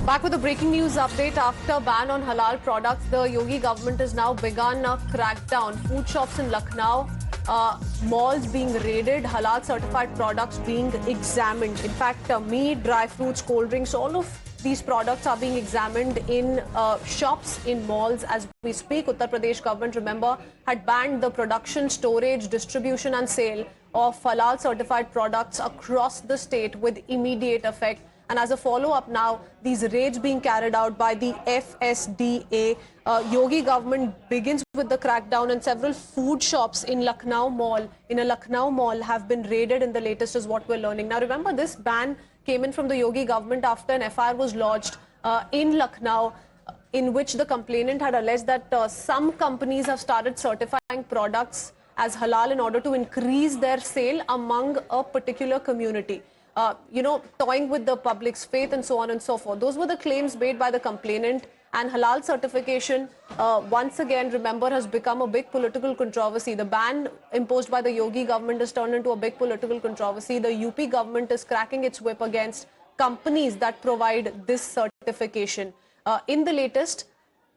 Back with a breaking news update. After ban on halal products, the Yogi government has now begun a crackdown. Food shops in Lucknow, malls being raided, halal certified products being examined. In fact, meat, dry fruits, cold drinks, all of these products are being examined in shops in malls as we speak. Uttar Pradesh government, remember, had banned the production, storage, distribution and sale of halal certified products across the state with immediate effect. And as a follow-up now, these raids being carried out by the FSDA. Yogi government begins with the crackdown, and several food shops in Lucknow Mall have been raided in the latest is what we're learning. Now remember, this ban came in from the Yogi government after an FIR was lodged in Lucknow, in which the complainant had alleged that some companies have started certifying products as halal in order to increase their sale among a particular community. Toying with the public's faith and so on and so forth. Those were the claims made by the complainant. And halal certification, once again, remember, has become a big political controversy. The ban imposed by the Yogi government has turned into a big political controversy. The UP government is cracking its whip against companies that provide this certification. In the latest,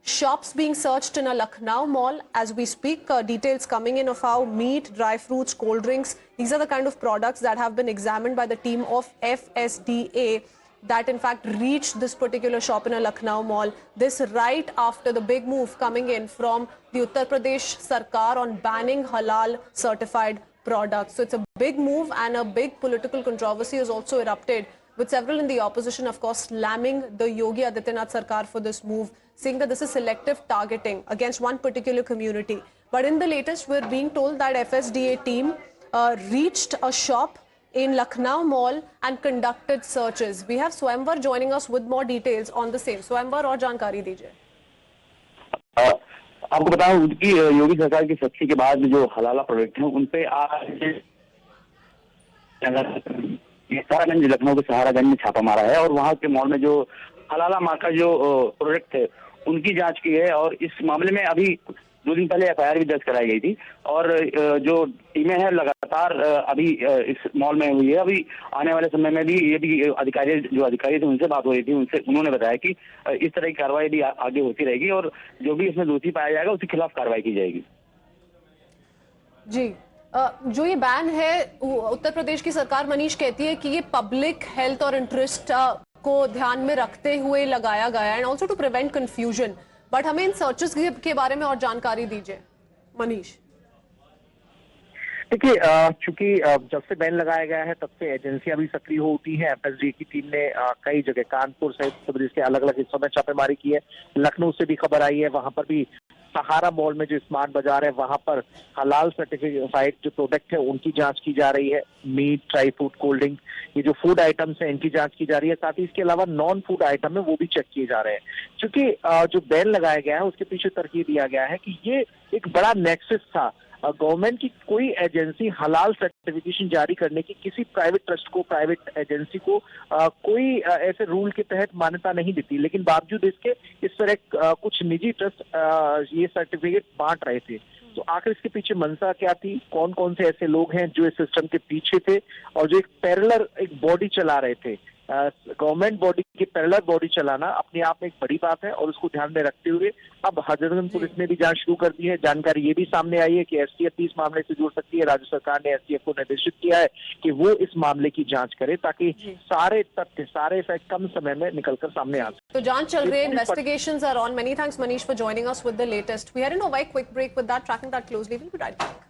shops being searched in a Lucknow mall as we speak. Details coming in of how meat, dry fruits, cold drinks, these are the kind of products that have been examined by the team of FSDA that in fact reached this particular shop in a Lucknow mall. This right after the big move coming in from the Uttar Pradesh Sarkar on banning halal certified products. So it's a big move, and a big political controversy has also erupted, with several in the opposition, of course, slamming the Yogi Adityanath Sarkar for this move, saying that this is selective targeting against one particular community. But in the latest, we're being told that FSDA team reached a shop in Lucknow Mall and conducted searches. We have Swayamvar joining us with more details on the same. Swayamvar, और जानकारी दीजिए. आपको बताऊं कि योगी सरकार की सख्ती के बाद जो हलाला प्रोडक्ट हैं उन पे आज सहारागंज, लखनऊ के सहारागंज में छापा मारा है और वहां के मॉल में जो हलाला मार्क का जो प्रोडक्ट है उनकी जांच की है। और इस मामले में अभी 2 दिन पहले FIR भी दर्ज कराई गई थी और जो टीमें हैं लगातार अभी इस मॉल में हुई है। अभी आने वाले समय में भी ये भी अधिकारी थे उनसे बात हो रही थी, उन्होंने बताया कि इस तरह की कार्रवाई भी आगे होती रहेगी और जो भी इसमें दोषी पाया जाएगा उसके खिलाफ कार्रवाई की जाएगी। जी, जो ये बैन है, उत्तर प्रदेश की सरकार मनीष कहती है कि ये पब्लिक हेल्थ और इंटरेस्ट को ध्यान में रखते हुए लगाया गया है and also to prevent confusion. But हमें इन सर्चेस के बारे में और जानकारी दीजिए मनीष। देखिए, चूंकि जब से बैन लगाया गया है तब से एजेंसियां भी सक्रिय होती हैं। FSDA की टीम ने कई जगह कानपुर सहित उत्तर प्रदेश के अलग अलग हिस्सों में छापेमारी की है। लखनऊ से भी खबर आई है, वहां पर भी सहारा मॉल में जो स्मार्ट बाजार है वहां पर हलाल सर्टिफाइड जो प्रोडक्ट है उनकी जांच की जा रही है। Meat, dry fruit, cold drink, ये जो फूड आइटम्स हैं इनकी जांच की जा रही है। साथ ही इसके अलावा नॉन फूड आइटम है वो भी चेक किए जा रहे हैं। क्योंकि जो बैन लगाया गया है उसके पीछे तरकीब दिया गया है कि ये एक बड़ा नेक्सस था। गवर्नमेंट की कोई एजेंसी हलाल सर्टिफिकेशन जारी करने की किसी प्राइवेट ट्रस्ट को, प्राइवेट एजेंसी को कोई ऐसे रूल के तहत मान्यता नहीं देती, लेकिन बावजूद इसके इस तरह कुछ निजी ट्रस्ट ये सर्टिफिकेट बांट रहे थे। तो आखिर इसके पीछे मंशा क्या थी, कौन कौन से ऐसे लोग हैं जो इस सिस्टम के पीछे थे और जो एक पैरेलल एक बॉडी चला रहे थे। गवर्नमेंट बॉडी की पैरेलल बॉडी चलाना अपने आप में एक बड़ी बात है और उसको ध्यान में रखते हुए अब हजरतगंज पुलिस ने भी जांच शुरू कर दी है। जानकारी ये भी सामने आई है कि STF भी इस मामले से जुड़ सकती है। राज्य सरकार ने STF को निर्देशित किया है कि वो इस मामले की जांच करे ताकि सारे तथ्य, सारे फैक्ट कम समय में निकलकर सामने आ सके। तो जांच चल रही है, investigations are on. Many thanks Manish for joining us with the latest. We are in a very quick break with that, tracking that closely. Will be right back.